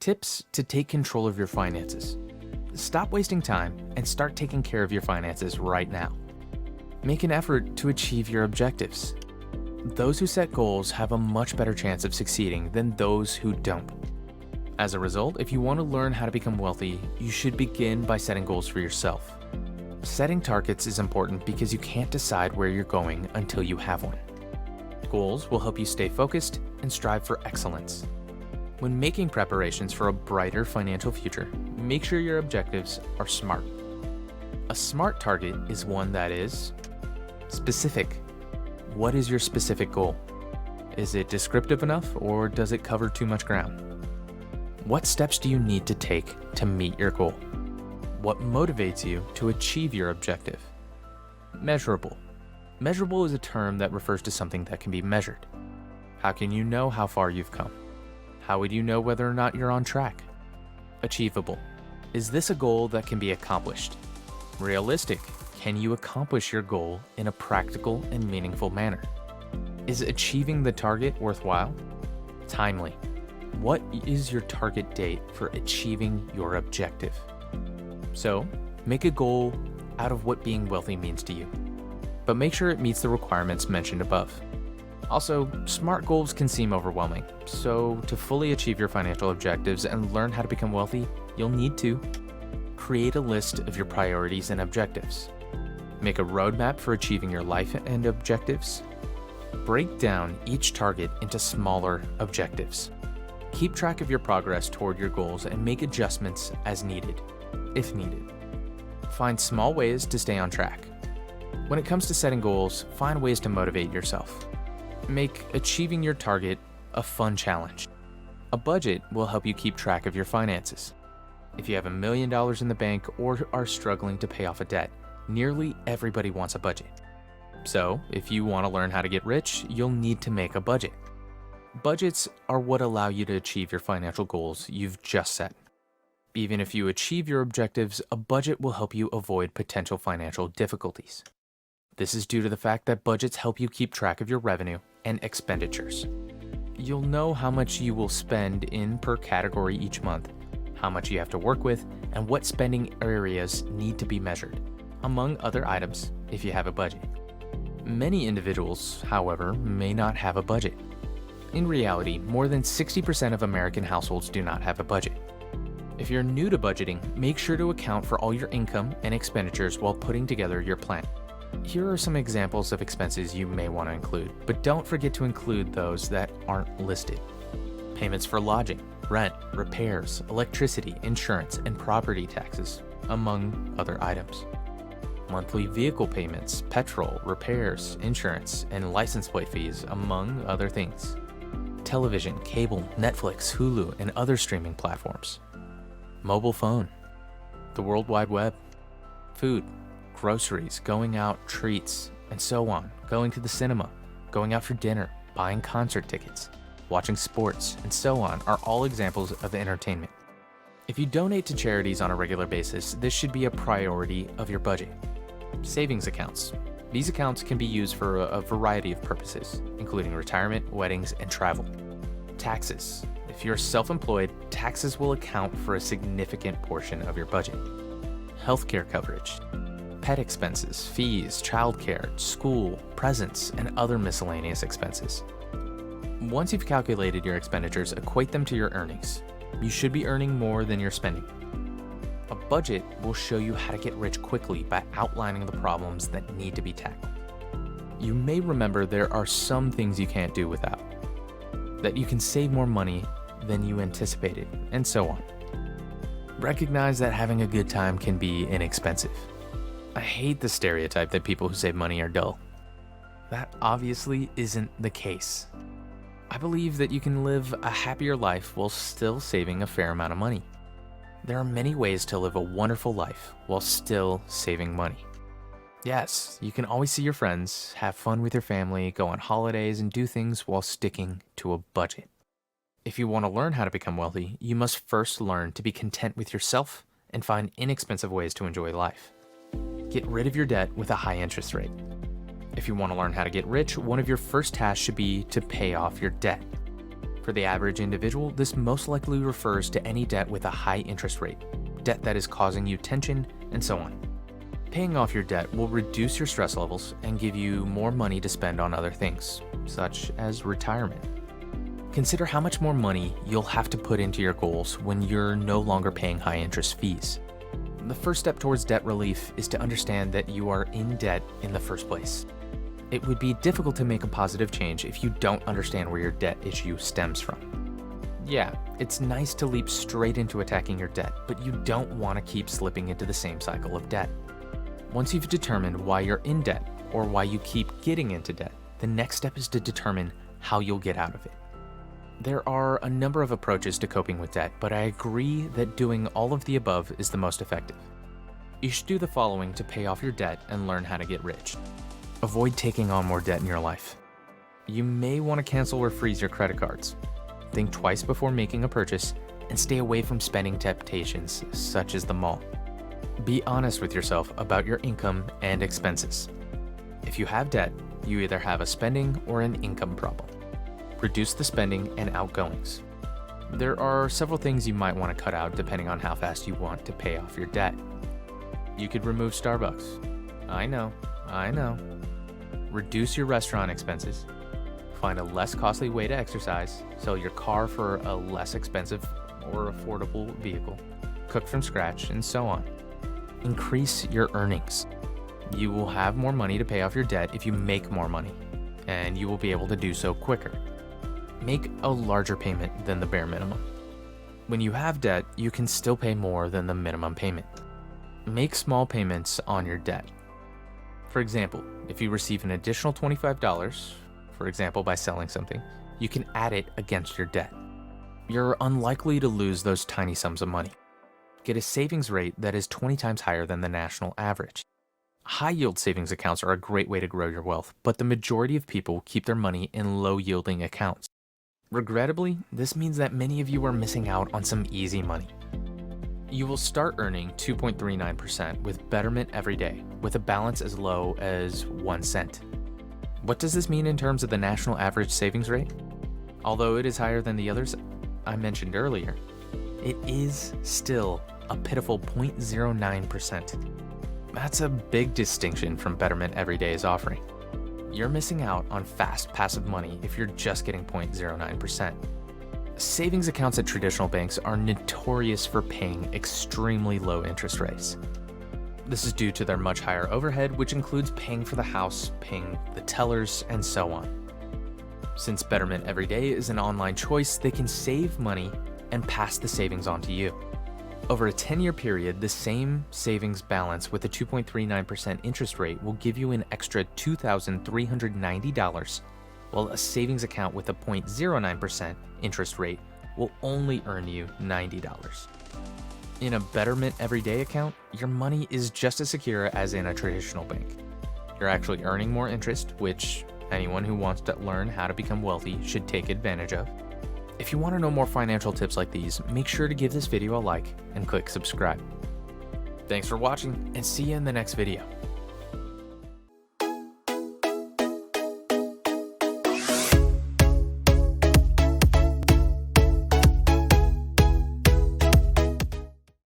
Tips to take control of your finances. Stop wasting time and start taking care of your finances right now. Make an effort to achieve your objectives. Those who set goals have a much better chance of succeeding than those who don't. As a result, if you want to learn how to become wealthy, you should begin by setting goals for yourself. Setting targets is important because you can't decide where you're going until you have one. Goals will help you stay focused and strive for excellence. When making preparations for a brighter financial future, make sure your objectives are SMART. A SMART target is one that is specific. What is your specific goal? Is it descriptive enough, or does it cover too much ground? What steps do you need to take to meet your goal? What motivates you to achieve your objective? Measurable. Measurable is a term that refers to something that can be measured. How can you know how far you've come? How would you know whether or not you're on track? Achievable. Is this a goal that can be accomplished? Realistic. Can you accomplish your goal in a practical and meaningful manner? Is achieving the target worthwhile? Timely. What is your target date for achieving your objective? So, make a goal out of what being wealthy means to you, but make sure it meets the requirements mentioned above. Also, SMART goals can seem overwhelming, so to fully achieve your financial objectives and learn how to become wealthy, you'll need to create a list of your priorities and objectives. Make a roadmap for achieving your life and objectives. Break down each target into smaller objectives. Keep track of your progress toward your goals and make adjustments as needed, if needed. Find small ways to stay on track. When it comes to setting goals, find ways to motivate yourself. Make achieving your target a fun challenge. A budget will help you keep track of your finances. If you have $1 million in the bank or are struggling to pay off a debt, nearly everybody wants a budget. So, if you want to learn how to get rich, you'll need to make a budget. Budgets are what allow you to achieve your financial goals you've just set. Even if you achieve your objectives, a budget will help you avoid potential financial difficulties. This is due to the fact that budgets help you keep track of your revenue and expenditures. You'll know how much you will spend in per category each month, how much you have to work with, and what spending areas need to be measured, among other items, if you have a budget. Many individuals, however, may not have a budget. In reality, more than 60% of American households do not have a budget. If you're new to budgeting, make sure to account for all your income and expenditures while putting together your plan. Here are some examples of expenses you may want to include, but don't forget to include those that aren't listed. Payments for lodging, rent, repairs, electricity, insurance, and property taxes, among other items. Monthly vehicle payments, petrol, repairs, insurance, and license plate fees, among other things. Television, cable, Netflix, Hulu, and other streaming platforms. Mobile phone, the World Wide Web, food, groceries, going out, treats, and so on, going to the cinema, going out for dinner, buying concert tickets, watching sports, and so on are all examples of entertainment. If you donate to charities on a regular basis, this should be a priority of your budget. Savings accounts. These accounts can be used for a variety of purposes, including retirement, weddings, and travel. Taxes. If you're self-employed, taxes will account for a significant portion of your budget. Healthcare coverage. Pet expenses, fees, childcare, school, presents, and other miscellaneous expenses. Once you've calculated your expenditures, equate them to your earnings. You should be earning more than you're spending. A budget will show you how to get rich quickly by outlining the problems that need to be tackled. You may remember there are some things you can't do without, that you can save more money than you anticipated, and so on. Recognize that having a good time can be inexpensive. I hate the stereotype that people who save money are dull. That obviously isn't the case. I believe that you can live a happier life while still saving a fair amount of money. There are many ways to live a wonderful life while still saving money. Yes, you can always see your friends, have fun with your family, go on holidays, and do things while sticking to a budget. If you want to learn how to become wealthy, you must first learn to be content with yourself and find inexpensive ways to enjoy life. Get rid of your debt with a high interest rate. If you want to learn how to get rich, one of your first tasks should be to pay off your debt. For the average individual, this most likely refers to any debt with a high interest rate, debt that is causing you tension, and so on. Paying off your debt will reduce your stress levels and give you more money to spend on other things, such as retirement. Consider how much more money you'll have to put into your goals when you're no longer paying high interest fees. The first step towards debt relief is to understand that you are in debt in the first place. It would be difficult to make a positive change if you don't understand where your debt issue stems from. Yeah, it's nice to leap straight into attacking your debt, but you don't want to keep slipping into the same cycle of debt. Once you've determined why you're in debt or why you keep getting into debt, the next step is to determine how you'll get out of it. There are a number of approaches to coping with debt, but I agree that doing all of the above is the most effective. You should do the following to pay off your debt and learn how to get rich. Avoid taking on more debt in your life. You may want to cancel or freeze your credit cards. Think twice before making a purchase and stay away from spending temptations such as the mall. Be honest with yourself about your income and expenses. If you have debt, you either have a spending or an income problem. Reduce the spending and outgoings. There are several things you might want to cut out depending on how fast you want to pay off your debt. You could remove Starbucks. I know. Reduce your restaurant expenses. Find a less costly way to exercise. Sell your car for a less expensive or affordable vehicle. Cook from scratch, and so on. Increase your earnings. You will have more money to pay off your debt if you make more money, and you will be able to do so quicker. Make a larger payment than the bare minimum. When you have debt, you can still pay more than the minimum payment. Make small payments on your debt. For example, if you receive an additional $25, for example by selling something, you can add it against your debt. You're unlikely to lose those tiny sums of money. Get a savings rate that is 20 times higher than the national average. High-yield savings accounts are a great way to grow your wealth, but the majority of people keep their money in low-yielding accounts. Regrettably, this means that many of you are missing out on some easy money. You will start earning 2.39% with Betterment every day, with a balance as low as 1 cent. What does this mean in terms of the national average savings rate? Although it is higher than the others I mentioned earlier, it is still a pitiful 0.09%. That's a big distinction from Betterment Every Day is offering. You're missing out on fast passive money if you're just getting 0.09%. Savings accounts at traditional banks are notorious for paying extremely low interest rates. This is due to their much higher overhead, which includes paying for the house, paying the tellers, and so on. Since Betterment Every Day is an online choice, they can save money and pass the savings on to you. Over a 10-year period, the same savings balance with a 2.39% interest rate will give you an extra $2,390, while a savings account with a 0.09% interest rate will only earn you $90. In a Betterment Everyday account, your money is just as secure as in a traditional bank. You're actually earning more interest, which anyone who wants to learn how to become wealthy should take advantage of. If you want to know more financial tips like these, make sure to give this video a like and click subscribe. Thanks for watching, and see you in the next video.